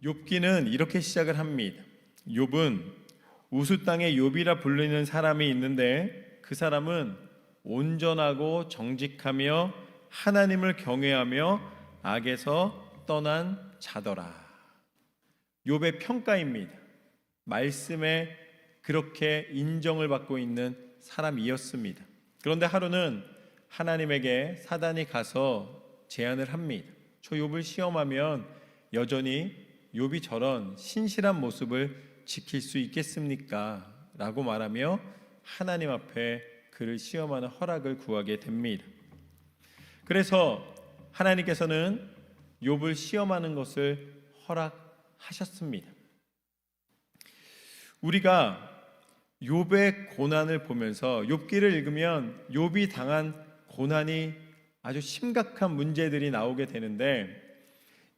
욥기는 이렇게 시작을 합니다. 욥은 우스 땅에 욥이라 불리는 사람이 있는데 그 사람은 온전하고 정직하며 하나님을 경외하며 악에서 떠난 자더라. 욥의 평가입니다. 말씀에 그렇게 인정을 받고 있는 사람이었습니다. 그런데 하루는 하나님에게 사단이 가서 제안을 합니다. 저 욥을 시험하면 여전히 욥이 저런 신실한 모습을 지킬 수 있겠습니까? 라고 말하며 하나님 앞에 그를 시험하는 허락을 구하게 됩니다. 그래서 하나님께서는 욥을 시험하는 것을 허락하셨습니다. 우리가 욥의 고난을 보면서 욥기를 읽으면 욥이 당한 고난이 아주 심각한 문제들이 나오게 되는데,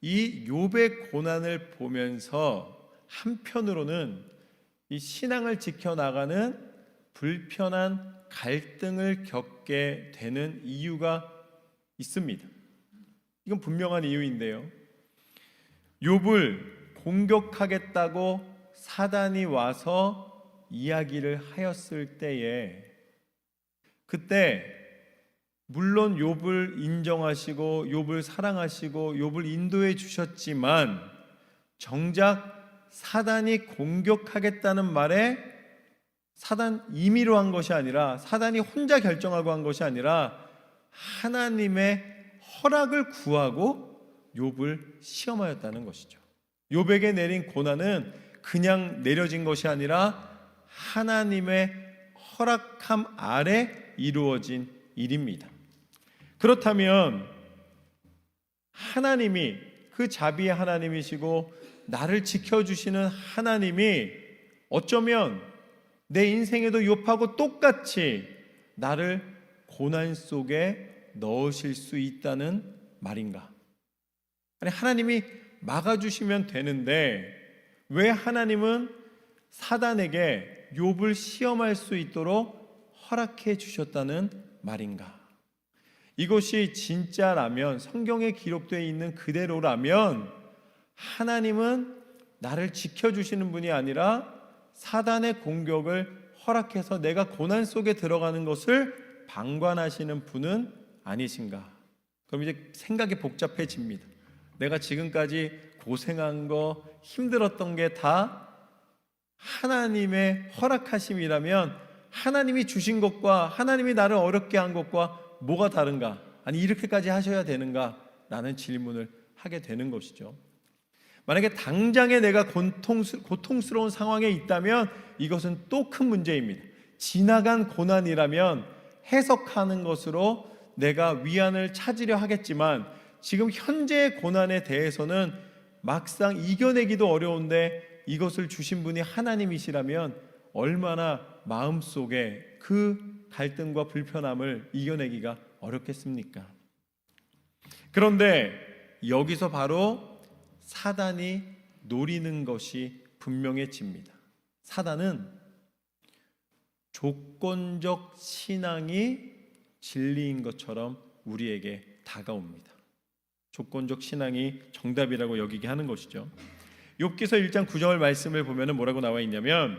이 욥의 고난을 보면서 한편으로는 이 신앙을 지켜나가는 불편한 갈등을 겪게 되는 이유가 있습니다. 이건 분명한 이유인데요, 욥을 공격하겠다고 사단이 와서 이야기를 하였을 때에, 그때 물론 욥을 인정하시고 욥을 사랑하시고 욥을 인도해 주셨지만, 정작 사단이 공격하겠다는 말에 사단 임의로 한 것이 아니라, 사단이 혼자 결정하고 한 것이 아니라 하나님의 허락을 구하고 욥을 시험하였다는 것이죠. 욥에게 내린 고난은 그냥 내려진 것이 아니라 하나님의 허락함 아래 이루어진 일입니다. 그렇다면 하나님이, 그 자비의 하나님이시고 나를 지켜주시는 하나님이 어쩌면 내 인생에도 욥하고 똑같이 나를 고난 속에 넣으실 수 있다는 말인가? 아니, 하나님이 막아주시면 되는데 왜 하나님은 사단에게 욥을 시험할 수 있도록 허락해 주셨다는 말인가? 이것이 진짜라면, 성경에 기록되어 있는 그대로라면 하나님은 나를 지켜주시는 분이 아니라 사단의 공격을 허락해서 내가 고난 속에 들어가는 것을 방관하시는 분은 아니신가? 그럼 이제 생각이 복잡해집니다. 내가 지금까지 고생한 거, 힘들었던 게 다 하나님의 허락하심이라면 하나님이 주신 것과 하나님이 나를 어렵게 한 것과 뭐가 다른가? 아니, 이렇게까지 하셔야 되는가? 라는 질문을 하게 되는 것이죠. 만약에 당장에 내가 고통스러운 상황에 있다면 이것은 또 큰 문제입니다. 지나간 고난이라면 해석하는 것으로 내가 위안을 찾으려 하겠지만, 지금 현재의 고난에 대해서는 막상 이겨내기도 어려운데 이것을 주신 분이 하나님이시라면 얼마나 마음속에 그 갈등과 불편함을 이겨내기가 어렵겠습니까? 그런데 여기서 바로 사단이 노리는 것이 분명해집니다. 사단은 조건적 신앙이 진리인 것처럼 우리에게 다가옵니다. 조건적 신앙이 정답이라고 여기게 하는 것이죠. 욥기서 1장 9절 말씀을 보면 뭐라고 나와 있냐면,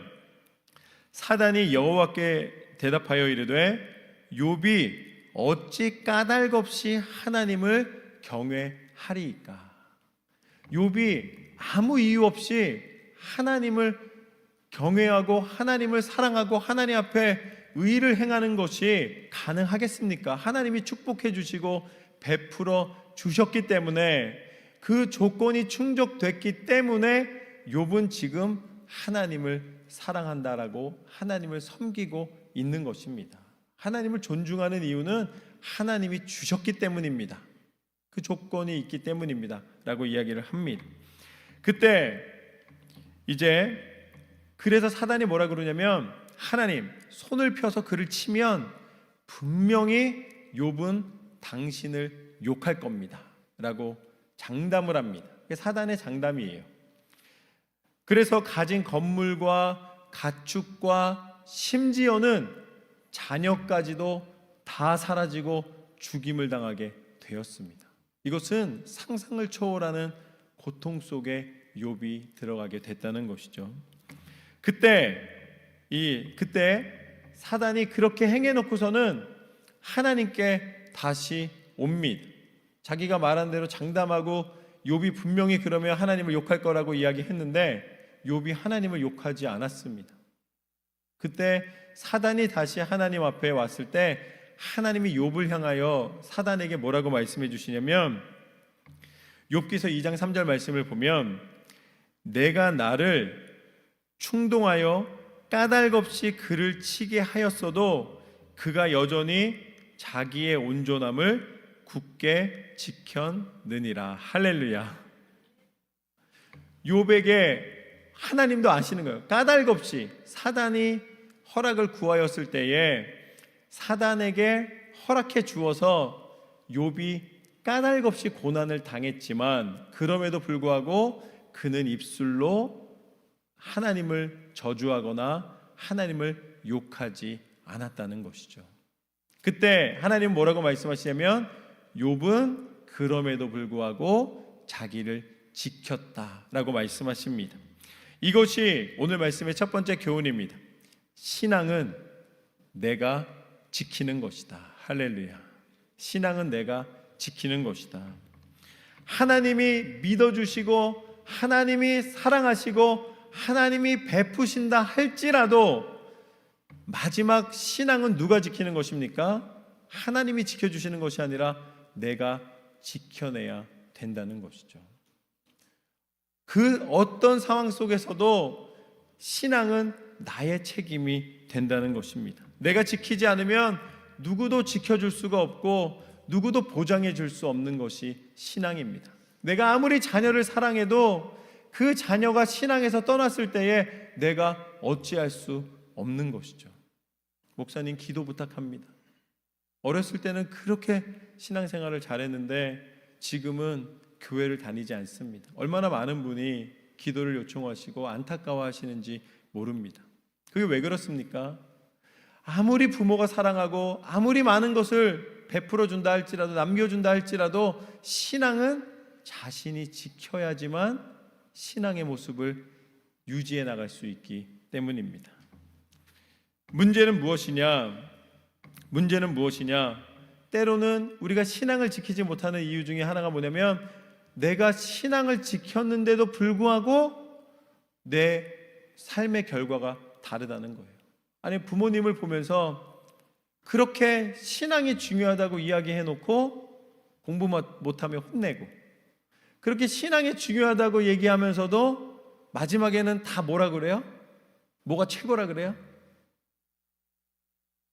사단이 여호와께 대답하여 이르되 욥이 어찌 까닭 없이 하나님을 경외하리이까? 욥이 아무 이유 없이 하나님을 경외하고 하나님을 사랑하고 하나님 앞에 의를 행하는 것이 가능하겠습니까? 하나님이 축복해 주시고 베풀어 주셨기 때문에, 그 조건이 충족됐기 때문에 욥은 지금 하나님을 사랑한다라고 하나님을 섬기고 있는 것입니다. 하나님을 존중하는 이유는 하나님이 주셨기 때문입니다. 그 조건이 있기 때문입니다 라고 이야기를 합니다. 그때 이제 그래서 사단이 뭐라 그러냐면, 하나님 손을 펴서 그를 치면 분명히 욥은 당신을 욕할 겁니다 라고 장담을 합니다. 그게 사단의 장담이에요. 그래서 가진 건물과 가축과 심지어는 자녀까지도 다 사라지고 죽임을 당하게 되었습니다. 이것은 상상을 초월하는 고통 속에 욥이 들어가게 됐다는 것이죠. 그때 사단이 그렇게 행해놓고서는 하나님께 다시 옵니다. 자기가 말한 대로 장담하고 욥이 분명히 그러면 하나님을 욕할 거라고 이야기했는데 욥이 하나님을 욕하지 않았습니다. 그때 사단이 다시 하나님 앞에 왔을 때 하나님이 욥을 향하여 사단에게 뭐라고 말씀해 주시냐면, 욥기서 2장 3절 말씀을 보면, 내가 나를 충동하여 까닭없이 그를 치게 하였어도 그가 여전히 자기의 온전함을 굳게 지켰느니라. 할렐루야. 욥에게 하나님도 아시는 거예요. 까닭없이 사단이 허락을 구하였을 때에 사단에게 허락해 주어서 욥이 까닭없이 고난을 당했지만 그럼에도 불구하고 그는 입술로 하나님을 저주하거나 하나님을 욕하지 않았다는 것이죠. 그때 하나님 뭐라고 말씀하시냐면, 욥은 그럼에도 불구하고 자기를 지켰다라고 말씀하십니다. 이것이 오늘 말씀의 첫 번째 교훈입니다. 신앙은 내가 지키는 것이다. 할렐루야. 신앙은 내가 지키는 것이다. 하나님이 믿어주시고 하나님이 사랑하시고 하나님이 베푸신다 할지라도 마지막 신앙은 누가 지키는 것입니까? 하나님이 지켜주시는 것이 아니라 내가 지켜내야 된다는 것이죠. 그 어떤 상황 속에서도 신앙은 나의 책임이 된다는 것입니다. 내가 지키지 않으면 누구도 지켜줄 수가 없고 누구도 보장해 줄 수 없는 것이 신앙입니다. 내가 아무리 자녀를 사랑해도 그 자녀가 신앙에서 떠났을 때에 내가 어찌할 수 없는 것이죠. 목사님, 기도 부탁합니다. 어렸을 때는 그렇게 신앙생활을 잘했는데 지금은 교회를 다니지 않습니다. 얼마나 많은 분이 기도를 요청하시고 안타까워하시는지 모릅니다. 그게 왜 그렇습니까? 아무리 부모가 사랑하고 아무리 많은 것을 베풀어 준다 할지라도, 남겨준다 할지라도 신앙은 자신이 지켜야지만 신앙의 모습을 유지해 나갈 수 있기 때문입니다. 문제는 무엇이냐? 때로는 우리가 신앙을 지키지 못하는 이유 중에 하나가 뭐냐면, 내가 신앙을 지켰는데도 불구하고 내 삶의 결과가 다르다는 거예요. 아니, 부모님을 보면서 그렇게 신앙이 중요하다고 이야기해놓고 공부 못하면 혼내고, 그렇게 신앙이 중요하다고 얘기하면서도 마지막에는 다 뭐라 그래요? 뭐가 최고라 그래요?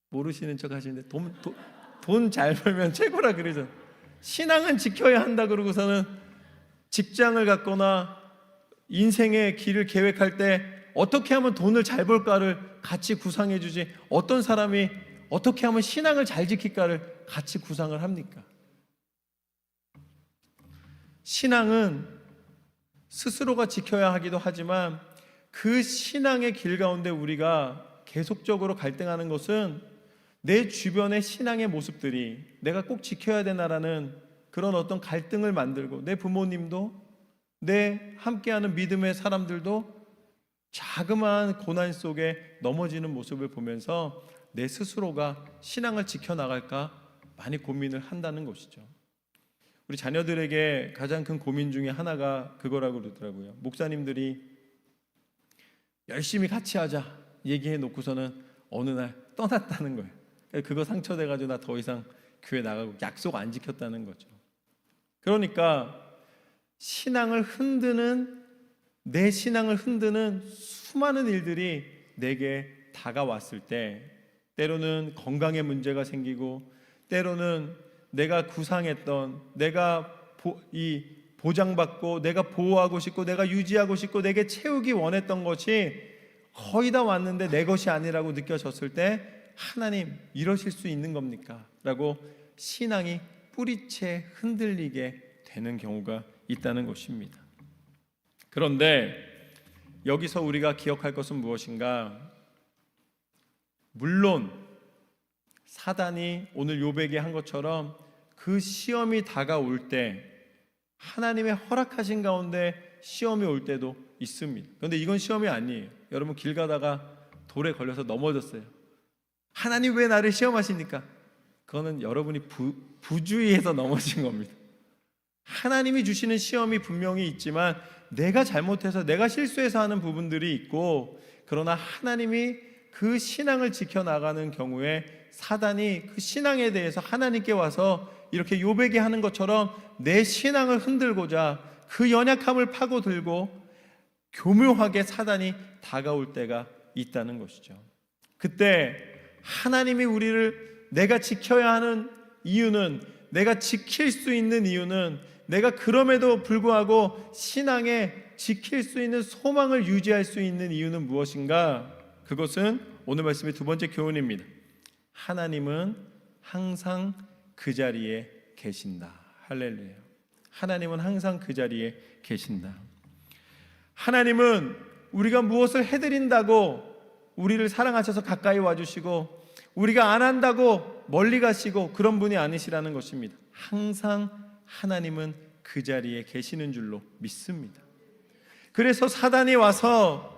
모르시는 척 하시는데 돈 잘 벌면 최고라 그러죠. 신앙은 지켜야 한다 그러고서는 직장을 갖거나 인생의 길을 계획할 때 어떻게 하면 돈을 잘 벌까를 같이 구상해 주지, 어떤 사람이 어떻게 하면 신앙을 잘 지킬까를 같이 구상을 합니까? 신앙은 스스로가 지켜야 하기도 하지만 그 신앙의 길 가운데 우리가 계속적으로 갈등하는 것은 내 주변의 신앙의 모습들이 내가 꼭 지켜야 되나라는 그런 어떤 갈등을 만들고, 내 부모님도 내 함께하는 믿음의 사람들도 자그마한 고난 속에 넘어지는 모습을 보면서 내 스스로가 신앙을 지켜나갈까 많이 고민을 한다는 것이죠. 우리 자녀들에게 가장 큰 고민 중에 하나가 그거라고 그러더라고요. 목사님들이 열심히 같이 하자 얘기해 놓고서는 어느 날 떠났다는 거예요. 그거 상처돼가지고 나 더 이상 교회 나가고 약속 안 지켰다는 거죠. 그러니까 내 신앙을 흔드는 수많은 일들이 내게 다가왔을 때, 때로는 건강에 문제가 생기고, 때로는 내가 구상했던, 내가 보장받고 내가 보호하고 싶고 내가 유지하고 싶고 내게 채우기 원했던 것이 거의 다 왔는데 내 것이 아니라고 느껴졌을 때, 하나님 이러실 수 있는 겁니까? 라고 신앙이 뿌리채 흔들리게 되는 경우가 있다는 것입니다. 그런데 여기서 우리가 기억할 것은 무엇인가? 물론 사단이 오늘 욥에게 한 것처럼 그 시험이 다가올 때 하나님의 허락하신 가운데 시험이 올 때도 있습니다. 그런데 이건 시험이 아니에요. 여러분 길 가다가 돌에 걸려서 넘어졌어요. 하나님 왜 나를 시험하십니까? 그거는 여러분이 부주의해서 넘어진 겁니다. 하나님이 주시는 시험이 분명히 있지만 내가 잘못해서 내가 실수해서 하는 부분들이 있고, 그러나 하나님이 그 신앙을 지켜나가는 경우에 사단이 그 신앙에 대해서 하나님께 와서 이렇게 욥에게 하는 것처럼 내 신앙을 흔들고자 그 연약함을 파고들고 교묘하게 사단이 다가올 때가 있다는 것이죠. 그때 하나님이 우리를 내가 지켜야 하는 이유는, 내가 지킬 수 있는 이유는, 내가 그럼에도 불구하고 신앙에 지킬 수 있는 소망을 유지할 수 있는 이유는 무엇인가? 그것은 오늘 말씀의 두 번째 교훈입니다. 하나님은 항상 그 자리에 계신다. 할렐루야. 하나님은 항상 그 자리에 계신다. 하나님은 우리가 무엇을 해드린다고 우리를 사랑하셔서 가까이 와주시고, 우리가 안 한다고 멀리 가시고 그런 분이 아니시라는 것입니다. 항상 하나님은 그 자리에 계시는 줄로 믿습니다. 그래서 사단이 와서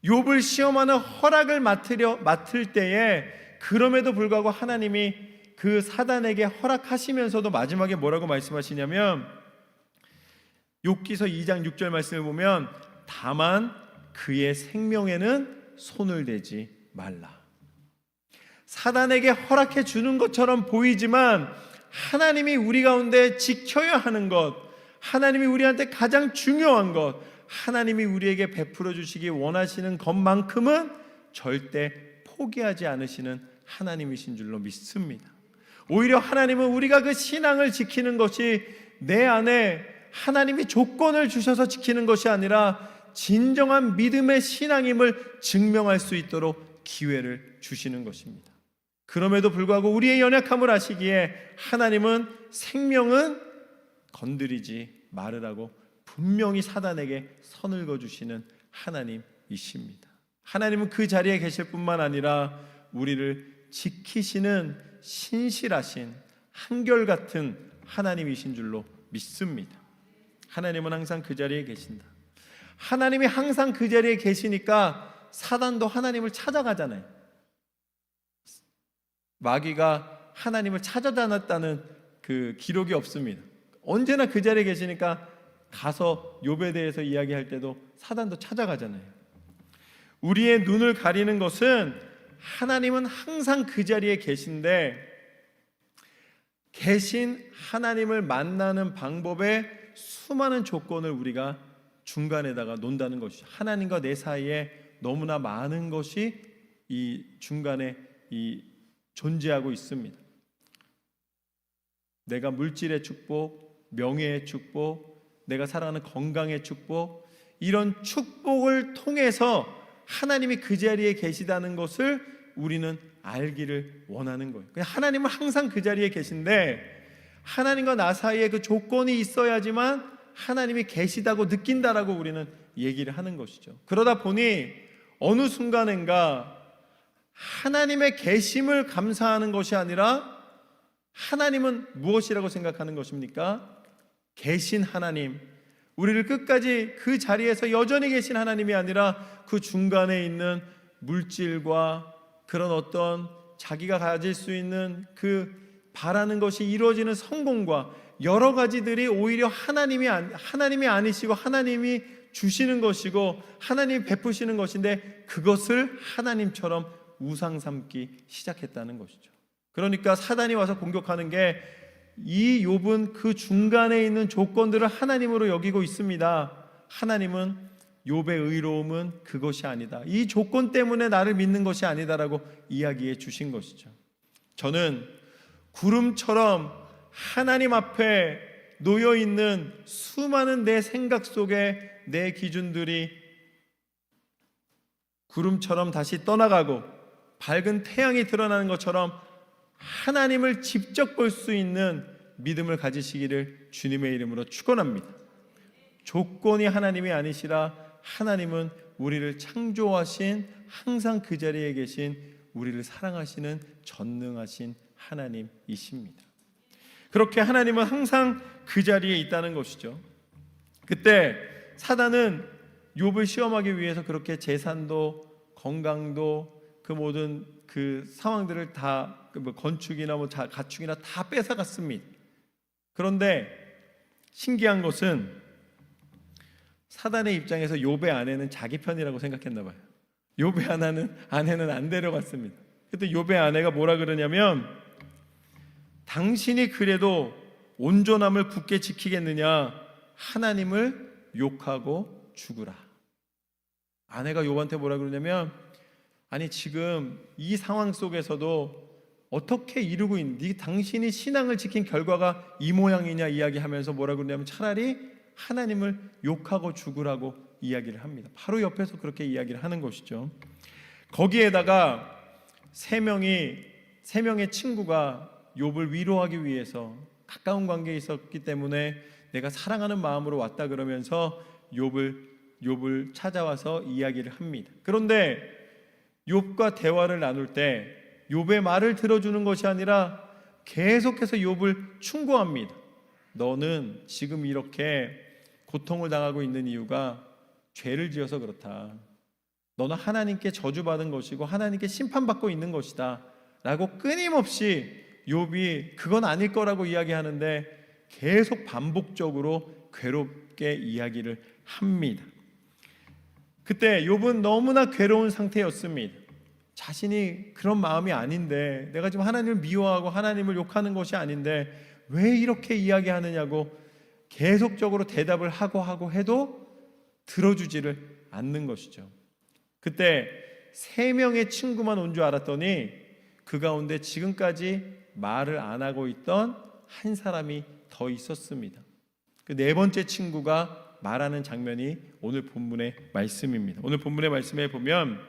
욥을 시험하는 허락을 맡을 때에, 그럼에도 불구하고 하나님이 그 사단에게 허락하시면서도 마지막에 뭐라고 말씀하시냐면, 욥기서 2장 6절 말씀을 보면 다만 그의 생명에는 손을 대지 말라. 사단에게 허락해 주는 것처럼 보이지만 하나님이 우리 가운데 지켜야 하는 것, 하나님이 우리한테 가장 중요한 것, 하나님이 우리에게 베풀어 주시기 원하시는 것만큼은 절대 포기하지 않으시는 하나님이신 줄로 믿습니다. 오히려 하나님은 우리가 그 신앙을 지키는 것이 내 안에 하나님이 조건을 주셔서 지키는 것이 아니라 진정한 믿음의 신앙임을 증명할 수 있도록 기회를 주시는 것입니다. 그럼에도 불구하고 우리의 연약함을 아시기에 하나님은 생명은 건드리지 말으라고 분명히 사단에게 선을 그어주시는 하나님이십니다. 하나님은 그 자리에 계실 뿐만 아니라 우리를 지키시는 신실하신 한결같은 하나님이신 줄로 믿습니다. 하나님은 항상 그 자리에 계신다. 하나님이 항상 그 자리에 계시니까 사단도 하나님을 찾아가잖아요. 마귀가 하나님을 찾아다녔다는 그 기록이 없습니다. 언제나 그 자리에 계시니까 가서 욥에 대해서 이야기할 때도 사단도 찾아가잖아요. 우리의 눈을 가리는 것은 하나님은 항상 그 자리에 계신데, 계신 하나님을 만나는 방법에 수많은 조건을 우리가 중간에다가 놓는다는 것이죠. 하나님과 내 사이에 너무나 많은 것이 이 중간에 존재하고 있습니다. 내가 물질의 축복, 명예의 축복, 내가 살아가는 건강의 축복, 이런 축복을 통해서 하나님이 그 자리에 계시다는 것을 우리는 알기를 원하는 거예요. 하나님은 항상 그 자리에 계신데, 하나님과 나 사이에 그 조건이 있어야지만 하나님이 계시다고 느낀다라고 우리는 얘기를 하는 것이죠. 그러다 보니 어느 순간인가 하나님의 계심을 감사하는 것이 아니라, 하나님은 무엇이라고 생각하는 것입니까? 계신 하나님, 우리를 끝까지 그 자리에서 여전히 계신 하나님이 아니라 그 중간에 있는 물질과 그런 어떤 자기가 가질 수 있는 그 바라는 것이 이루어지는 성공과 여러 가지들이 오히려 하나님이 아니시고 하나님이 주시는 것이고 하나님이 베푸시는 것인데, 그것을 하나님처럼 우상 삼기 시작했다는 것이죠. 그러니까 사단이 와서 공격하는 게, 이 욥은 그 중간에 있는 조건들을 하나님으로 여기고 있습니다. 하나님은 욥의 의로움은 그것이 아니다, 이 조건 때문에 나를 믿는 것이 아니다라고 이야기해 주신 것이죠. 저는 구름처럼 하나님 앞에 놓여있는 수많은 내 생각 속에 내 기준들이 구름처럼 다시 떠나가고 밝은 태양이 드러나는 것처럼 하나님을 직접 볼 수 있는 믿음을 가지시기를 주님의 이름으로 축원합니다. 조건이 하나님이 아니시라 하나님은 우리를 창조하신, 항상 그 자리에 계신, 우리를 사랑하시는 전능하신 하나님이십니다. 그렇게 하나님은 항상 그 자리에 있다는 것이죠. 그때 사단은 욥을 시험하기 위해서 그렇게 재산도 건강도 그 모든 그 상황들을 다 뭐 건축이나 뭐 가축이나 다 뺏어갔습니다. 그런데 신기한 것은 사단의 입장에서 욥의 아내는 자기 편이라고 생각했나 봐요. 욥의 아내는 안 데려갔습니다. 그때 욥의 아내가 뭐라 그러냐면, 당신이 그래도 온전함을 굳게 지키겠느냐, 하나님을 욕하고 죽으라. 아내가 욥한테 뭐라 그러냐면, 아니 지금 이 상황 속에서도 어떻게 이루고 있니? 당신이 신앙을 지킨 결과가 이 모양이냐 이야기하면서 뭐라 그러냐면, 차라리 하나님을 욕하고 죽으라고 이야기를 합니다. 바로 옆에서 그렇게 이야기를 하는 것이죠. 거기에다가 세 명의 친구가 욥을 위로하기 위해서 가까운 관계에 있었기 때문에 내가 사랑하는 마음으로 왔다 그러면서 욥을 찾아와서 이야기를 합니다. 그런데 욥과 대화를 나눌 때 욥의 말을 들어주는 것이 아니라 계속해서 욥을 충고합니다. 너는 지금 이렇게 고통을 당하고 있는 이유가 죄를 지어서 그렇다. 너는 하나님께 저주받은 것이고 하나님께 심판받고 있는 것이다 라고 끊임없이 욥이 그건 아닐 거라고 이야기하는데 계속 반복적으로 괴롭게 이야기를 합니다. 그때 욥은 너무나 괴로운 상태였습니다. 자신이 그런 마음이 아닌데, 내가 지금 하나님을 미워하고 하나님을 욕하는 것이 아닌데 왜 이렇게 이야기하느냐고 계속적으로 대답을 하고 해도 들어주지를 않는 것이죠. 그때 세 명의 친구만 온 줄 알았더니 그 가운데 지금까지 말을 안 하고 있던 한 사람이 더 있었습니다. 그 네 번째 친구가 말하는 장면이 오늘 본문의 말씀입니다. 오늘 본문의 말씀에 보면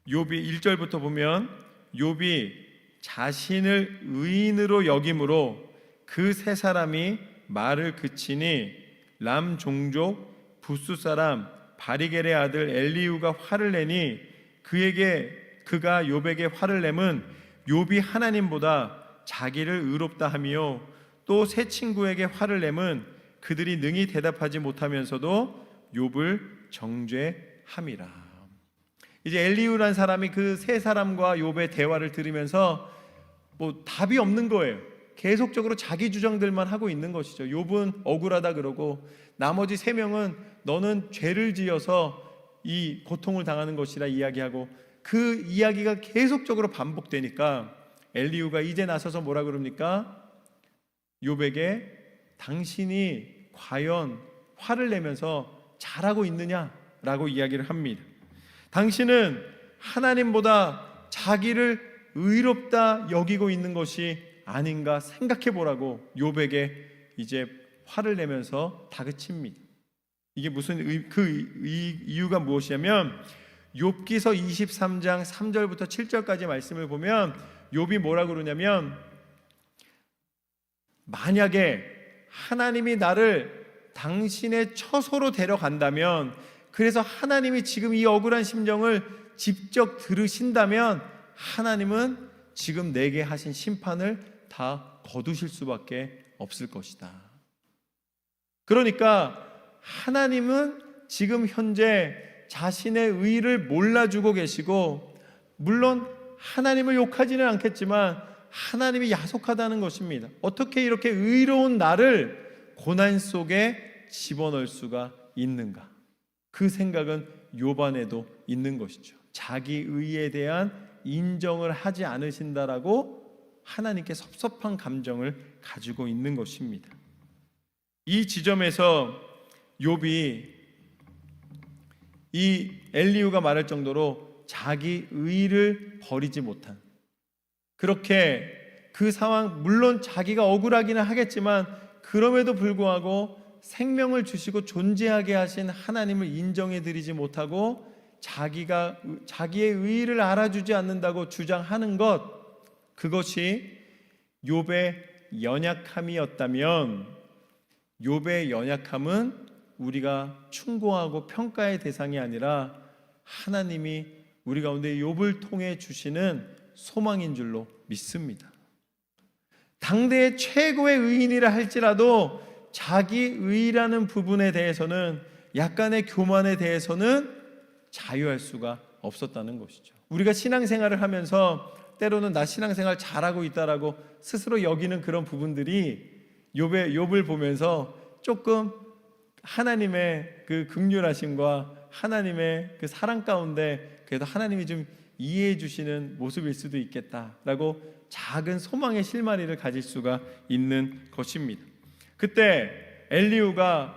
욥이 1절부터 보면, 욥이 자신을 의인으로 여김으로 그 세 사람이 말을 그치니 람 종족 부스 사람 바리겔의 아들 엘리후가 화를 내니 그가 욥에게 화를 내면 욥이 하나님보다 자기를 의롭다 하며, 또 세 친구에게 화를 내면 그들이 능히 대답하지 못하면서도 욥을 정죄함이라. 이제 엘리후란 사람이 그 세 사람과 욥의 대화를 들으면서 뭐 답이 없는 거예요. 계속적으로 자기 주장들만 하고 있는 것이죠. 욥은 억울하다 그러고 나머지 세 명은 너는 죄를 지어서 이 고통을 당하는 것이라 이야기하고, 그 이야기가 계속적으로 반복되니까 엘리후가 이제 나서서 뭐라 그럽니까? 욥에게 당신이 과연 화를 내면서 잘하고 있느냐라고 이야기를 합니다. 당신은 하나님보다 자기를 의롭다 여기고 있는 것이 아닌가 생각해 보라고 욥에게 이제 화를 내면서 다그칩니다. 이게 무슨 이유가 무엇이냐면, 욥기서 23장 3절부터 7절까지 말씀을 보면 욥이 뭐라 그러냐면, 만약에 하나님이 나를 당신의 처소로 데려간다면, 그래서 하나님이 지금 이 억울한 심정을 직접 들으신다면 하나님은 지금 내게 하신 심판을 다 거두실 수밖에 없을 것이다. 그러니까 하나님은 지금 현재 자신의 의를 몰라주고 계시고, 물론 하나님을 욕하지는 않겠지만 하나님이 야속하다는 것입니다. 어떻게 이렇게 의로운 나를 고난 속에 집어넣을 수가 있는가? 그 생각은 욥 안에도 있는 것이죠. 자기 의에 대한 인정을 하지 않으신다라고 하나님께 섭섭한 감정을 가지고 있는 것입니다. 이 지점에서 욥이 이 엘리후가 말할 정도로 자기 의를 버리지 못한, 그렇게 그 상황, 물론 자기가 억울하기는 하겠지만 그럼에도 불구하고 생명을 주시고 존재하게 하신 하나님을 인정해드리지 못하고 자기의 의의를 알아주지 않는다고 주장하는 것, 그것이 욥의 연약함이었다면, 욥의 연약함은 우리가 충고하고 평가의 대상이 아니라 하나님이 우리 가운데 욥을 통해 주시는 소망인 줄로 믿습니다. 당대의 최고의 의인이라 할지라도 자기 의라는 부분에 대해서는, 약간의 교만에 대해서는 자유할 수가 없었다는 것이죠. 우리가 신앙생활을 하면서 때로는 나 신앙생활 잘하고 있다라고 스스로 여기는 그런 부분들이 욥을 보면서 조금 하나님의 그 긍휼하심과 하나님의 그 사랑 가운데 그래도 하나님이 좀 이해해 주시는 모습일 수도 있겠다라고 작은 소망의 실마리를 가질 수가 있는 것입니다. 그때 엘리후가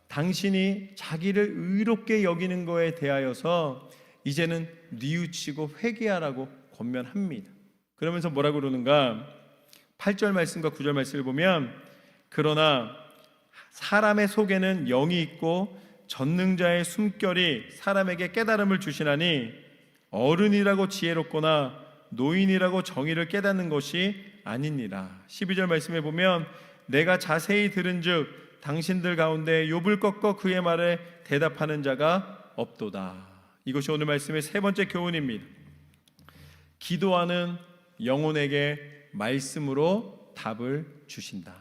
당신이 자기를 의롭게 여기는 거에 대하여서 이제는 뉘우치고 회개하라고 권면합니다. 그러면서 뭐라고 그러는가? 8절 말씀과 9절 말씀을 보면, 그러나 사람의 속에는 영이 있고 전능자의 숨결이 사람에게 깨달음을 주시나니 어른이라고 지혜롭거나 노인이라고 정의를 깨닫는 것이 아니니라. 12절 말씀에 보면, 내가 자세히 들은즉 당신들 가운데 욥을 꺾어 그의 말에 대답하는 자가 없도다. 이것이 오늘 말씀의 세 번째 교훈입니다. 기도하는 영혼에게 말씀으로 답을 주신다.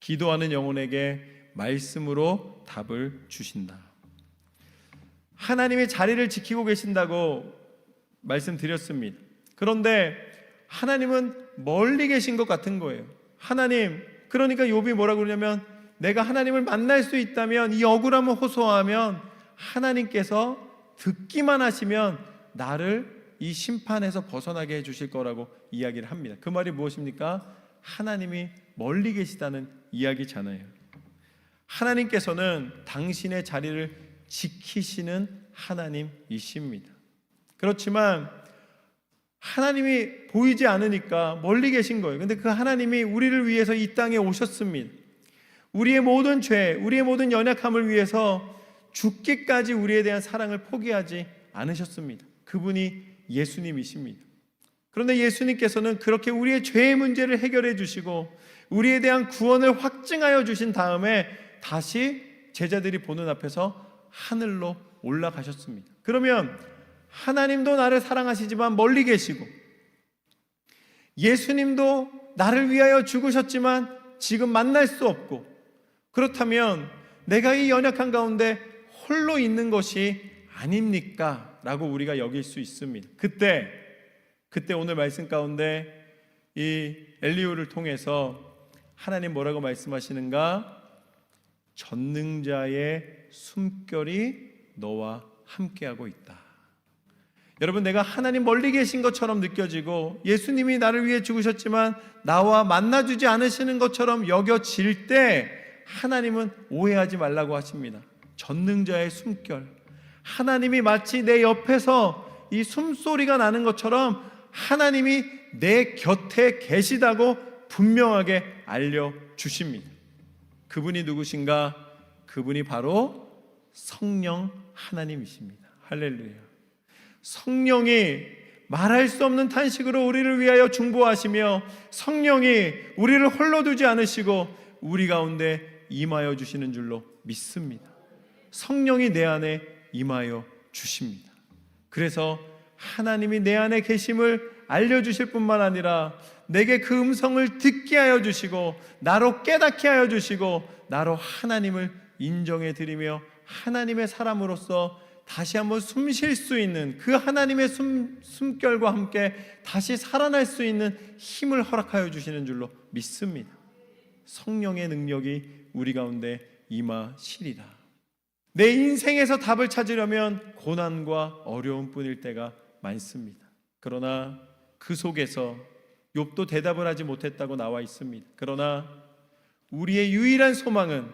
기도하는 영혼에게 말씀으로 답을 주신다. 하나님의 자리를 지키고 계신다고 말씀드렸습니다. 그런데 하나님은 멀리 계신 것 같은 거예요. 하나님, 그러니까 욥이 뭐라고 그러냐면, 내가 하나님을 만날 수 있다면, 이 억울함을 호소하면 하나님께서 듣기만 하시면 나를 이 심판에서 벗어나게 해주실 거라고 이야기를 합니다. 그 말이 무엇입니까? 하나님이 멀리 계시다는 이야기잖아요. 하나님께서는 당신의 자리를 지키시는 하나님이십니다. 그렇지만 하나님이 보이지 않으니까 멀리 계신 거예요. 근데 그 하나님이 우리를 위해서 이 땅에 오셨습니다. 우리의 모든 죄, 우리의 모든 연약함을 위해서 죽기까지 우리에 대한 사랑을 포기하지 않으셨습니다. 그분이 예수님이십니다. 그런데 예수님께서는 그렇게 우리의 죄의 문제를 해결해 주시고 우리에 대한 구원을 확증하여 주신 다음에 다시 제자들이 보는 앞에서 하늘로 올라가셨습니다. 그러면 하나님도 나를 사랑하시지만 멀리 계시고, 예수님도 나를 위하여 죽으셨지만 지금 만날 수 없고, 그렇다면 내가 이 연약한 가운데 홀로 있는 것이 아닙니까? 라고 우리가 여길 수 있습니다. 그때 오늘 말씀 가운데 이 엘리후를 통해서 하나님 뭐라고 말씀하시는가? 전능자의 숨결이 너와 함께하고 있다. 여러분, 내가 하나님 멀리 계신 것처럼 느껴지고 예수님이 나를 위해 죽으셨지만 나와 만나주지 않으시는 것처럼 여겨질 때 하나님은 오해하지 말라고 하십니다. 전능자의 숨결, 하나님이 마치 내 옆에서 이 숨소리가 나는 것처럼 하나님이 내 곁에 계시다고 분명하게 알려주십니다. 그분이 누구신가? 그분이 바로 성령 하나님이십니다. 할렐루야. 성령이 말할 수 없는 탄식으로 우리를 위하여 중보하시며, 성령이 우리를 홀로 두지 않으시고 우리 가운데 임하여 주시는 줄로 믿습니다. 성령이 내 안에 임하여 주십니다. 그래서 하나님이 내 안에 계심을 알려주실 뿐만 아니라 내게 그 음성을 듣게 하여 주시고 나로 깨닫게 하여 주시고 나로 하나님을 인정해 드리며 하나님의 사람으로서 다시 한번 숨 쉴 수 있는 그 하나님의 숨결과 함께 다시 살아날 수 있는 힘을 허락하여 주시는 줄로 믿습니다. 성령의 능력이 우리 가운데 임하시리라. 내 인생에서 답을 찾으려면 고난과 어려움뿐일 때가 많습니다. 그러나 그 속에서 욥도 대답을 하지 못했다고 나와 있습니다. 그러나 우리의 유일한 소망은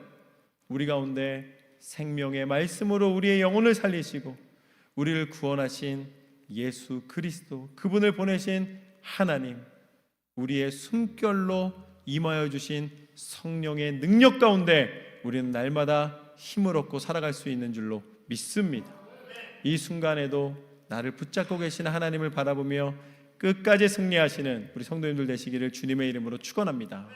우리 가운데 생명의 말씀으로 우리의 영혼을 살리시고 우리를 구원하신 예수 그리스도, 그분을 보내신 하나님, 우리의 숨결로 임하여 주신 성령의 능력 가운데 우리는 날마다 힘을 얻고 살아갈 수 있는 줄로 믿습니다. 이 순간에도 나를 붙잡고 계신 하나님을 바라보며 끝까지 승리하시는 우리 성도님들 되시기를 주님의 이름으로 축원합니다.